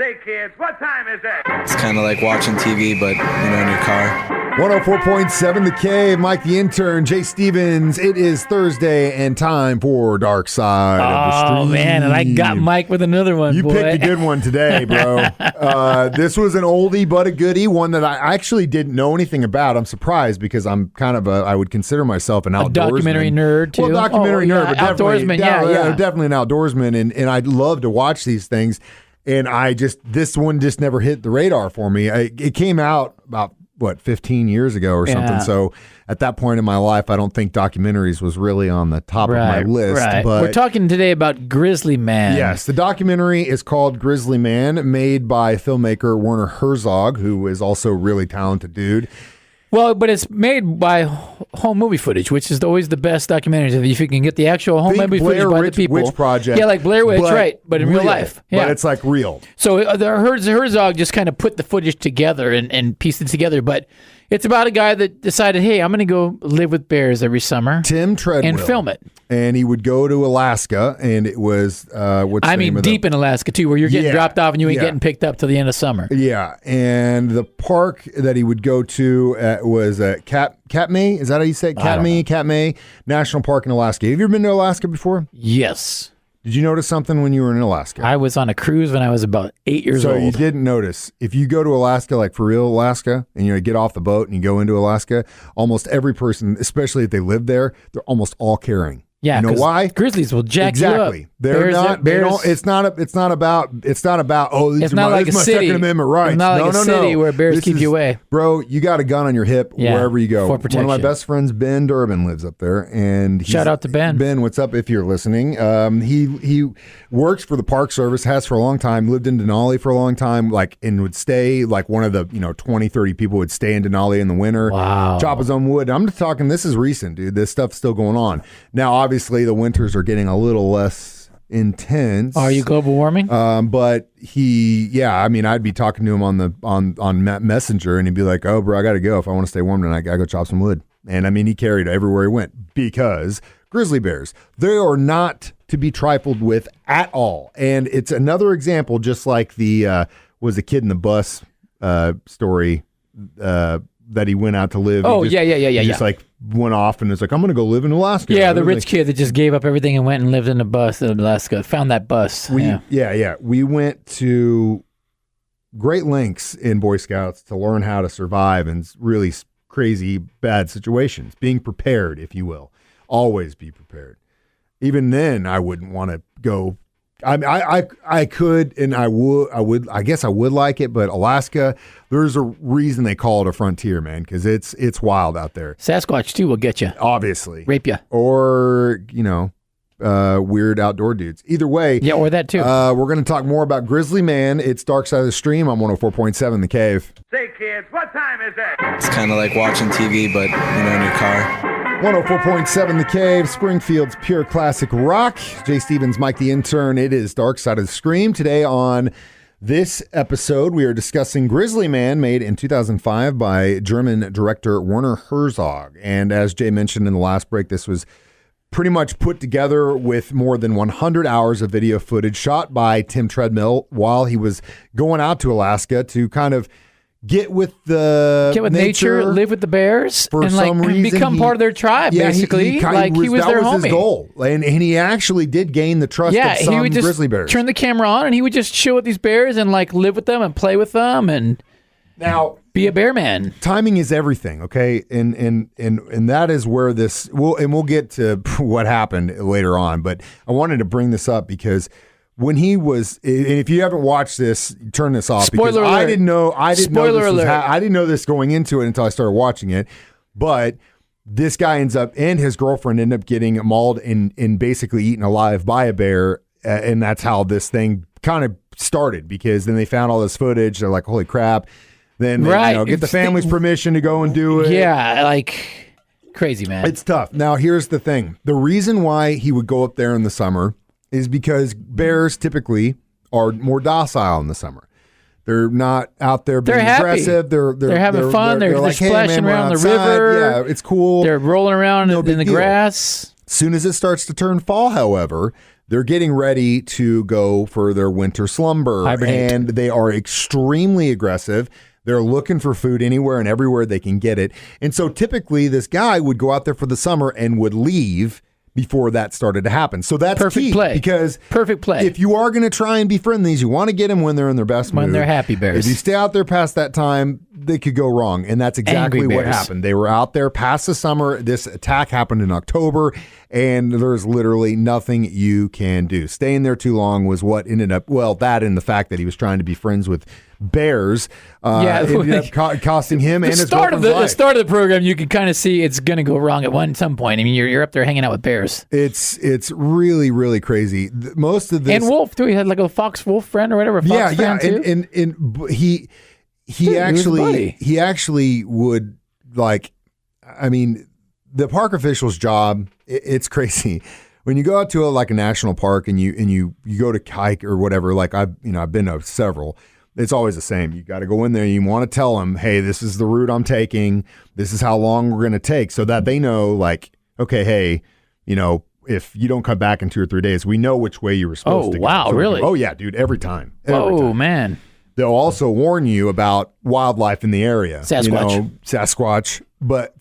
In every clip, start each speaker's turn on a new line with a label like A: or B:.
A: Say, kids, what time is it?
B: It's kind of like watching TV, but, in your car.
C: 104.7 The Cave, Mike the Intern, Jay Stevens. It is Thursday and time for Dark Side of the Stream.
D: Oh, man, and I got Mike with another one,
C: You picked a good one today, bro. This was an oldie but a goodie, one that I actually didn't know anything about. I'm surprised because I'm kind of I would consider myself an outdoorsman.
D: A documentary nerd, too.
C: Well, documentary nerd, but
D: outdoorsman,
C: definitely an outdoorsman, and I'd love to watch these things. And this one just never hit the radar for me. It came out about, 15 years ago or something.
D: Yeah.
C: So at that point in my life, I don't think documentaries was really on the top of my list.
D: Right.
C: But
D: we're talking today about Grizzly Man.
C: yes, the documentary is called Grizzly Man, made by filmmaker Werner Herzog, who is also a really talented dude.
D: Well, but it's made by home movie footage, which is always the best documentaries. If you can get the actual home movie footage by the people.
C: Witch Project.
D: Yeah, like Blair Witch, right, but in real life. Yeah.
C: But it's like real.
D: So the Herzog just kind of put the footage together and pieced it together. But it's about a guy that decided, hey, I'm going to go live with bears every summer.
C: Tim Treadwell.
D: And film it.
C: And he would go to Alaska, and it was,
D: deep in Alaska, too, where you're getting dropped off and you ain't getting picked up till the end of summer.
C: Yeah, and the park that he would go to was Katmai. Is that how you say it? Katmai National Park in Alaska. Have you ever been to Alaska before?
D: Yes.
C: Did you notice something when you were in Alaska?
D: I was on a cruise when I was about 8 years old.
C: So you didn't notice. If you go to Alaska, like for real Alaska, and you get off the boat and you go into Alaska, almost every person, especially if they live there, they're almost all carrying.
D: Yeah,
C: you know why?
D: Grizzlies will jack you up.
C: Exactly. They're not. They don't. It's not about. Oh, these
D: it's
C: are
D: not like
C: this is my
D: a city.
C: Second Amendment rights.
D: It's not like a city where bears keep you away.
C: Bro, you got a gun on your hip wherever you go.
D: For protection.
C: One of my best friends, Ben Durbin, lives up there, and
D: shout out to Ben.
C: Ben, what's up? If you're listening, he works for the Park Service. Has for a long time. Lived in Denali for a long time. And would stay one of the 20, 30 people would stay in Denali in the winter.
D: Wow.
C: Chop his own wood. I'm just talking. This is recent, dude. This stuff's still going on now. Obviously, the winters are getting a little less intense.
D: Are you global warming?
C: But I'd be talking to him on Messenger, and he'd be like, "Oh, bro, I got to go. If I want to stay warm tonight, I got to go chop some wood." And he carried it everywhere he went because grizzly bears, they are not to be trifled with at all. And it's another example, just like the was a kid in the bus story that he went out to live.
D: Oh,
C: he just went off and was like, I'm going to go live in Alaska.
D: Yeah, the rich kid that just gave up everything and went and lived in a bus in Alaska. Found that bus.
C: We went to great lengths in Boy Scouts to learn how to survive in really crazy, bad situations. Being prepared, if you will. Always be prepared. Even then, I wouldn't want to go. I could and I would. I guess I would like it, but Alaska, there's a reason they call it a frontier, man, because it's wild out there.
D: Sasquatch too will get you,
C: obviously,
D: rape you,
C: or weird outdoor dudes. Either way,
D: yeah, or that too.
C: We're going to talk more about Grizzly Man. It's Dark Side of the Stream on 104.7 The Cave.
A: Say, kids, what time is it?
B: It's kind of like watching TV, but, in your car.
C: 104.7 The Cave, Springfield's pure classic rock. Jay Stevens, Mike the Intern. It is Dark Side of the Stream. Today on this episode, we are discussing Grizzly Man, made in 2005 by German director Werner Herzog. And as Jay mentioned in the last break, this was pretty much put together with more than 100 hours of video footage shot by Tim Treadwell while he was going out to Alaska to kind of get with nature,
D: live with the bears,
C: for
D: and
C: some reason,
D: become part of their tribe. Basically, he was their homie.
C: His goal, and he actually did gain the trust of some
D: he would just
C: grizzly bears.
D: Turn the camera on, and he would just chill with these bears and live with them and play with them and be a bear man.
C: Timing is everything, okay, and that is where this. We'll get to what happened later on, but I wanted to bring this up because. When he was, and if you haven't watched this, turn this off.
D: Spoiler alert.
C: I didn't know this going into it until I started watching it. But this guy ends up, and his girlfriend end up getting mauled and basically eaten alive by a bear, and that's how this thing kind of started. Because then they found all this footage. They're like, "Holy crap!" Then they, get the family's permission to go and do it.
D: Yeah, crazy, man.
C: It's tough. Now, here's the thing: the reason why he would go up there in the summer is because bears typically are more docile in the summer. They're not out there being aggressive. They're
D: having fun. They're
C: like,
D: splashing around the river.
C: Yeah, it's cool.
D: They're rolling around in the grass.
C: As soon as it starts to turn fall, however, They're getting ready to go for their winter slumber,
D: Hibernate.
C: and they are extremely aggressive. They're looking for food anywhere and everywhere they can get it. And so typically this guy would go out there for the summer and would leave before that started to happen. So that's
D: Perfect
C: key,
D: play.
C: because
D: Perfect play.
C: if you are going to try and befriend these, you want to get them when they're in their best mood.
D: When they're happy bears.
C: If you stay out there past that time, they could go wrong. And that's exactly
D: Angry
C: what
D: bears.
C: happened. They were out there past the summer. This attack happened in October, and there's literally nothing you can do. Staying there too long was what ended up, well, that and the fact that he was trying to be friends with bears ended up costing him and his girlfriend's
D: The
C: life.
D: start of the program, you can kind of see it's going to go wrong at some point. I mean, you're up there hanging out with bears.
C: It's really, really crazy. Most of this...
D: And wolf, too. He had like a fox wolf friend or whatever. A fox friend too.
C: And he
D: Dude,
C: he actually would, like, I mean, the park official's job, it's crazy. When you go out to a national park and you go to hike or whatever, like I've been to several, it's always the same. You got to go in there and you want to tell them, hey, this is the route I'm taking. This is how long we're going to take, so that they know, like, okay, hey, if you don't come back in 2 or 3 days, we know which way you were supposed to go.
D: Oh, wow,
C: So
D: really?
C: Oh, yeah, dude, every time.
D: Oh, man.
C: They'll also warn you about wildlife in the area.
D: Sasquatch.
C: Sasquatch. But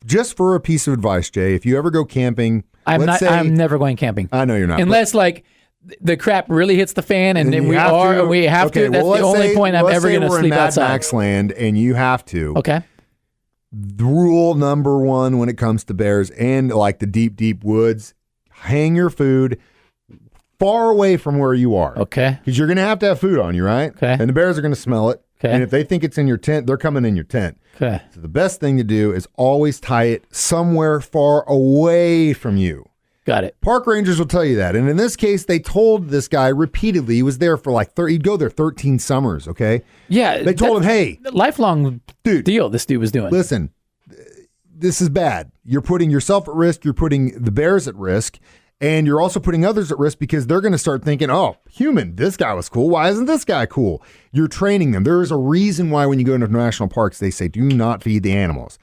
C: just for a piece of advice, Jay, if you ever go camping,
D: I'm never going camping.
C: I know you're not.
D: Unless, like, the crap really hits the fan and
C: you
D: we
C: have
D: have
C: to.
D: to. That's the only point I'm ever going to sleep
C: Mad
D: outside.
C: Max land and you have to.
D: Okay.
C: Rule number one when it comes to bears and like the deep, deep woods, hang your food far away from where you are.
D: Okay.
C: Because you're going to have food on you, right?
D: Okay.
C: And the bears are going to smell it.
D: Okay.
C: And if they think it's in your tent, they're coming in your tent.
D: Okay.
C: So the best thing to do is always tie it somewhere far away from you.
D: Got it.
C: Park rangers will tell you that. And in this case, they told this guy repeatedly, he was there for like he'd go there 13 summers, okay?
D: Yeah.
C: They told him, hey,
D: lifelong deal this dude was doing.
C: listen, this is bad. You're putting yourself at risk. You're putting the bears at risk. And you're also putting others at risk because they're going to start thinking, oh, human, this guy was cool. Why isn't this guy cool? You're training them. There is a reason why when you go into national parks, they say, do not feed the animals.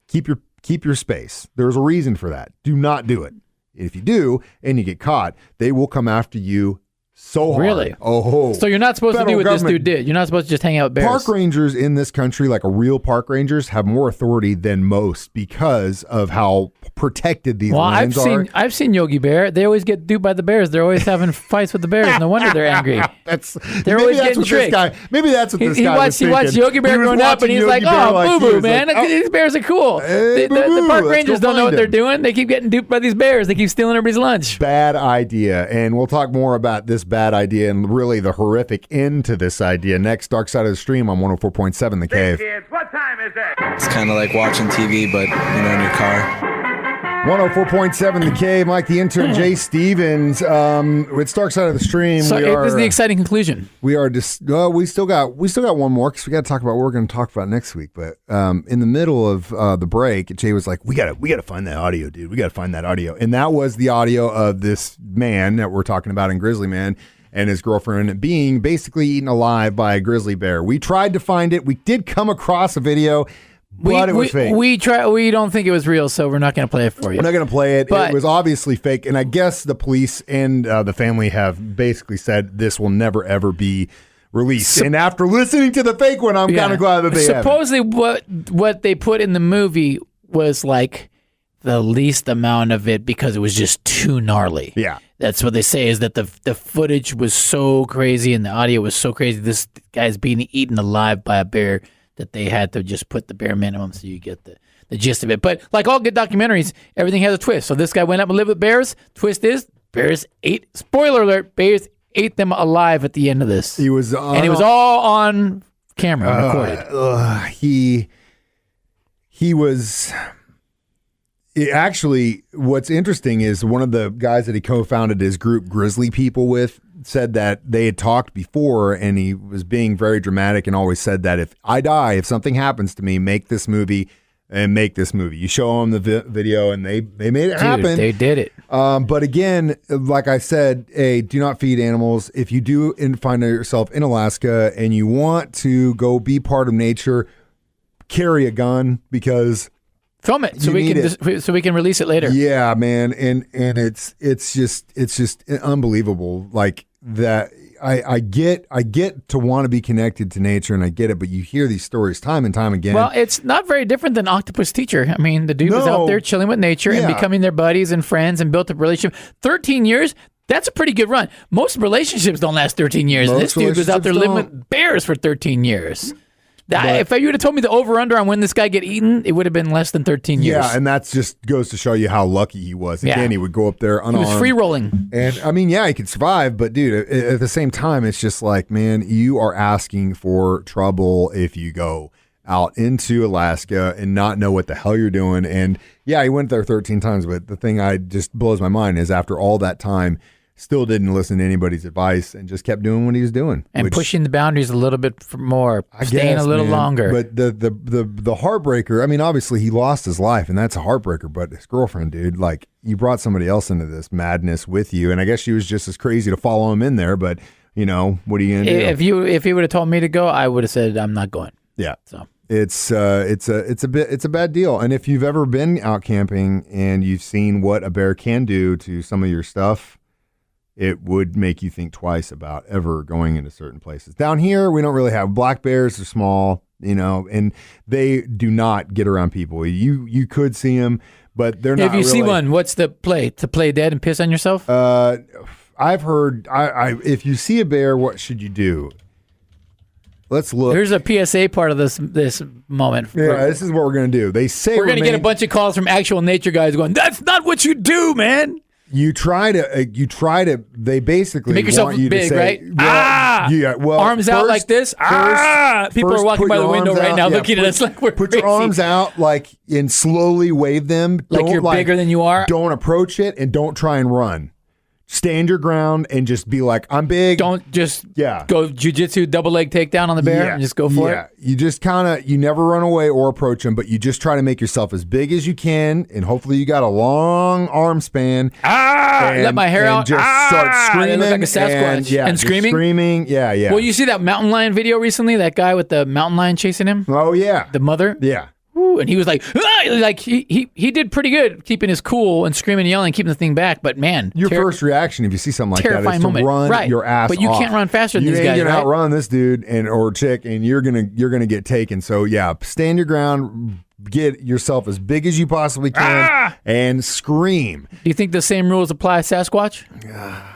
C: Keep your space. There's a reason for that. Do not do it. If you do and you get caught, they will come after you so hard.
D: Really?
C: Oh.
D: So you're not supposed to do what this dude did. You're not supposed to just hang out with bears.
C: Park rangers in this country, like a real park rangers, have more authority than most because of how protected these lands are.
D: I've seen Yogi Bear. They always get duped by the bears. They're always having fights with the bears. No wonder they're angry. They're always getting tricked.
C: Maybe that's what this guy was
D: He
C: thinking.
D: watched Yogi Bear
C: He was
D: growing up, and he's
C: watching
D: like,
C: Yogi Bear
D: "Oh,
C: you."
D: boo
C: He
D: boo,
C: was
D: man!
C: like,
D: These bears are cool."
C: Hey,
D: The
C: boo-boo,
D: park
C: let's
D: rangers
C: go
D: don't know what
C: find
D: they're
C: him.
D: doing. They keep getting duped by these bears. They keep stealing everybody's lunch.
C: Bad idea. And we'll talk more about this bad idea and really the horrific end to this idea next. Dark Side of the Stream on 104.7 The Cave.
A: Kids, what time is it?
B: It's kind of like watching TV, but in your car.
C: 104.7 The Cave. Mike the Intern, Jay Stevens. It's Dark Side of the Stream.
D: So this is the exciting conclusion.
C: We are just we still got one more because we got to talk about what we're going to talk about next week. But in the middle of the break, Jay was like, "We got to find that audio, dude. We got to find that audio." And that was the audio of this man that we're talking about in Grizzly Man and his girlfriend being basically eaten alive by a grizzly bear. We tried to find it. We did come across a video, but it was fake.
D: We don't think it was real, so we're not going to play it for you.
C: We're not going to play it.
D: But
C: it was obviously fake. And I guess the police and the family have basically said this will never, ever be released. And after listening to the fake one, I'm kind of glad that they haven't.
D: Supposedly what they put in the movie was like the least amount of it because it was just too gnarly.
C: Yeah.
D: That's what they say, is that the footage was so crazy and the audio was so crazy. This guy's being eaten alive by a bear that they had to just put the bare minimum so you get the gist of it. But like all good documentaries, everything has a twist. So this guy went up and lived with bears. Twist is, bears ate, spoiler alert, bears ate them alive at the end of this.
C: He was
D: and it was all on camera, recorded.
C: He was... Actually, what's interesting is one of the guys that he co-founded his group Grizzly People with said that they had talked before and he was being very dramatic and always said that if I die, if something happens to me, make this movie and make this movie. You show them the video and they made it happen.
D: They did it.
C: But again, like I said, do not feed animals. If you do find yourself in Alaska and you want to go be part of nature, carry a gun because
D: Film it so we can release it later.
C: Yeah, man, and it's just unbelievable. Like that, I get to want to be connected to nature, and I get it. But you hear these stories time and time again.
D: Well, it's not very different than Octopus Teacher. I mean, the dude was out there chilling with nature and becoming their buddies and friends and built a relationship. 13 years. That's a pretty good run. Most relationships don't last 13 years. This dude was out there living with bears for 13 years. If you would have told me the over-under on when this guy get eaten, it would have been less than 13 years.
C: Yeah, and that just goes to show you how lucky he was. Again, he would go up there unarmed.
D: He was free-rolling.
C: And, I mean, he could survive, but, dude, at the same time, it's just like, man, you are asking for trouble if you go out into Alaska and not know what the hell you're doing. And, yeah, he went there 13 times, but the thing just blows my mind is after all that time, still didn't listen to anybody's advice and just kept doing what he was doing.
D: And pushing the boundaries a little bit more, staying a little longer.
C: But the heartbreaker, I mean, obviously he lost his life, and that's a heartbreaker, but his girlfriend, dude, like, you brought somebody else into this madness with you, and I guess she was just as crazy to follow him in there, but, you know, what are you going to do?
D: If he would have told me to go, I would have said, I'm not going.
C: Yeah.
D: So
C: it's a bad deal. And if you've ever been out camping and you've seen what a bear can do to some of your stuff, it would make you think twice about ever going into certain places. Down here, we don't really have black bears. They're small, you know, and they do not get around people. You could see them, but they're not.
D: If you see one, what's the play? To play dead and piss on yourself?
C: I've heard. If you see a bear, what should you do? Let's look.
D: Here's a PSA part of this moment.
C: Yeah, this is what we're gonna do. They say
D: we're gonna get a bunch of calls from actual nature guys going, "That's not what you do, man."
C: You try to. They basically
D: make yourself
C: want you
D: big,
C: to say,
D: right?
C: Yeah. Well,
D: arms out like this. People are walking by the window right now, looking at us like we're
C: put
D: crazy.
C: Your arms out, like, and slowly wave them,
D: like you're bigger than you are.
C: Don't approach it, and don't try and run. Stand your ground and just be like, I'm big.
D: Don't just go jiu-jitsu double leg takedown on the bear and just go for it.
C: You just you never run away or approach them, but you just try to make yourself as big as you can, and hopefully you got a long arm span.
D: Let my hair out.
C: Just start screaming.
D: Look like a Sasquatch. And screaming?
C: Screaming, yeah.
D: Well, you see that mountain lion video recently? That guy with the mountain lion chasing him?
C: Oh, yeah.
D: The mother?
C: Yeah.
D: And he was like he did pretty good keeping his cool and screaming and yelling, keeping the thing back. But man,
C: your first reaction if you see something like that is to run your ass off.
D: But you can't run faster than these guys.
C: You ain't gonna
D: right?
C: outrun this dude or chick, and you're gonna get taken. So yeah, stand your ground. Get yourself as big as you possibly can and scream.
D: Do you think the same rules apply to Sasquatch?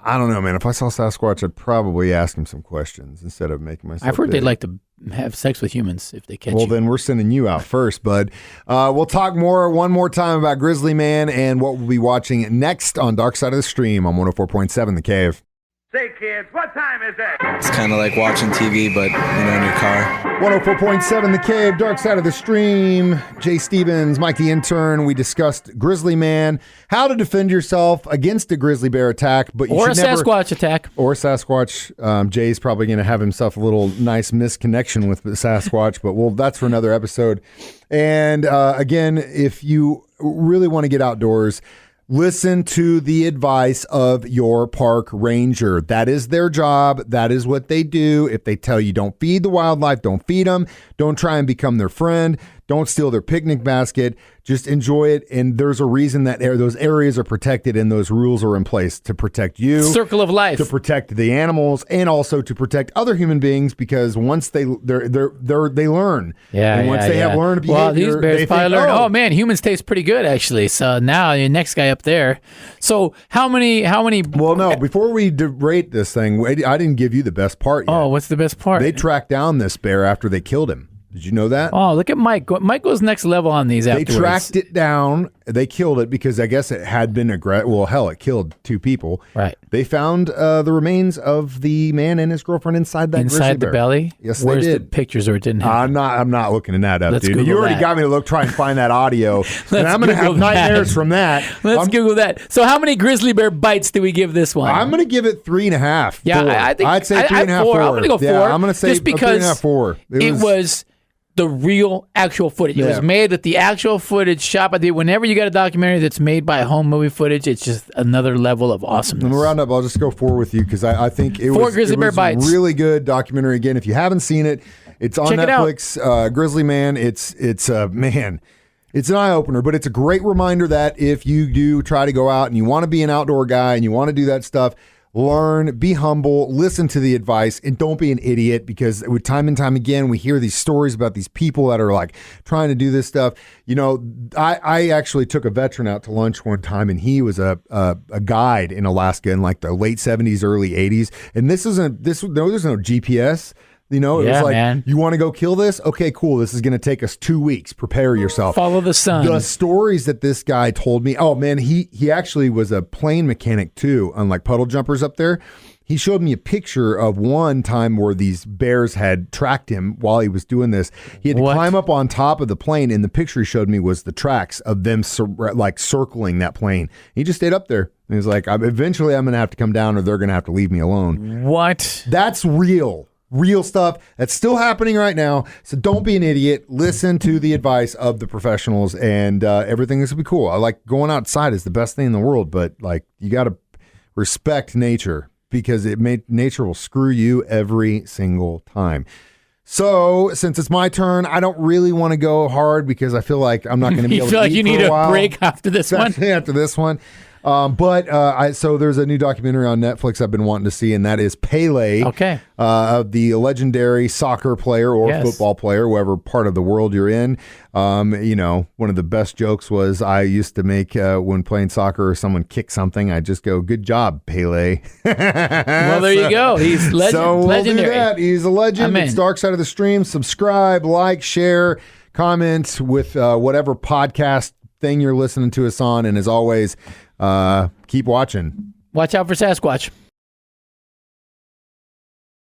C: I don't know, man. If I saw Sasquatch, I'd probably ask him some questions instead of making myself
D: I've heard
C: big.
D: they'd like to have sex with humans if they catch you.
C: Well, then we're sending you out first, bud. We'll talk one more time about Grizzly Man and what we'll be watching next on Dark Side of the Stream on 104.7 The Cave.
A: Say, kids, what time is it?
B: It's kind of like watching TV, but, you know, in your car.
C: 104.7 The Cave, Dark Side of the Stream. Jay Stevens, Mike the Intern. We discussed Grizzly Man, how to defend yourself against a grizzly bear attack, but you should never,
D: Sasquatch attack.
C: Or Sasquatch. Jay's probably going to have himself a little nice misconnection with the Sasquatch, but that's for another episode. And again, if you really want to get outdoors, listen to the advice of your park ranger. That is their job. That is what they do. If they tell you don't feed the wildlife, don't feed them. Don't try and become their friend. Don't steal their picnic basket. Just enjoy it. And there's a reason that those areas are protected and those rules are in place to protect you.
D: Circle of life.
C: To protect the animals and also to protect other human beings, because once they learn.
D: Yeah.
C: And once they have learned behavior,
D: well, these bears probably learn, oh man, humans taste pretty good actually. So now your next guy up there. So how many
C: Well, no, before we rate this thing, I didn't give you the best part yet.
D: Oh, what's the best part?
C: They tracked down this bear after they killed him. Did you know that?
D: Oh, look at Mike. Mike goes next level on these afterwards.
C: They tracked it down. They killed it because I guess it had been well, hell, it killed 2 people.
D: Right.
C: They found the remains of the man and his girlfriend inside that grizzly bear.
D: Inside the belly?
C: Yes,
D: Where's
C: they did.
D: the pictures, or it didn't happen?
C: I'm not looking that up,
D: Let's
C: dude.
D: Google
C: You already
D: that.
C: got me to try and find that audio. And I'm going to have
D: Google that.
C: nightmares from that.
D: Let's Google that. So how many grizzly bear bites do we give this one?
C: I'm going to give it 3.5.
D: Yeah,
C: 4.
D: I think
C: I'd say 3.5, 4.
D: I'm going to go 4.
C: Yeah, I'm going to say
D: just because
C: 3.5, 4.
D: It was the real actual footage. It was made with the actual footage shot by whenever you got a documentary that's made by home movie footage, it's just another level of awesomeness.
C: In the roundup, I'll just go 4 with you because I think it was
D: Grizzly Bear bites.
C: A really good documentary. Again, if you haven't seen it, it's on
D: Check
C: Netflix. Grizzly Man. It's man. It's an eye-opener, but it's a great reminder that if you do try to go out and you want to be an outdoor guy and you want to do that stuff, learn, be humble, listen to the advice, and don't be an idiot, because with time and time again, we hear these stories about these people that are like trying to do this stuff. You know, I actually took a veteran out to lunch one time, and he was a guide in Alaska in like the late 70s, early 80s. And there's no GPS. You know, it was like, man, you want to go kill this? Okay, cool. This is going to take us 2 weeks. Prepare yourself.
D: Follow the sun.
C: The stories that this guy told me. Oh, man, he actually was a plane mechanic, too, on like puddle jumpers up there. He showed me a picture of one time where these bears had tracked him while he was doing this. He had to climb up on top of the plane, and the picture he showed me was the tracks of them like circling that plane. He just stayed up there. And he was like, eventually I'm going to have to come down, or they're going to have to leave me alone.
D: What?
C: That's real. Real stuff that's still happening right now. So don't be an idiot. Listen to the advice of the professionals, and everything is going to be cool. I like going outside is the best thing in the world, but like you got to respect nature, because nature will screw you every single time. So since it's my turn, I don't really want to go hard because I feel like I'm not going to be able to eat for a while.
D: You feel like you need a break after this one?
C: After this one. So there's a new documentary on Netflix I've been wanting to see, and that is Pele.
D: Okay.
C: The legendary soccer player or football player, whatever part of the world you're in. You know, one of the best jokes was I used to make when playing soccer or someone kicked something, I just go, "Good job, Pele."
D: Well, there you go. He's
C: So
D: legendary.
C: We'll do that. He's a legend.
D: Amen.
C: It's Dark Side of the Stream. Subscribe, like, share, comment with whatever podcast thing you're listening to us on. And as always, keep watching.
D: Watch out for Sasquatch.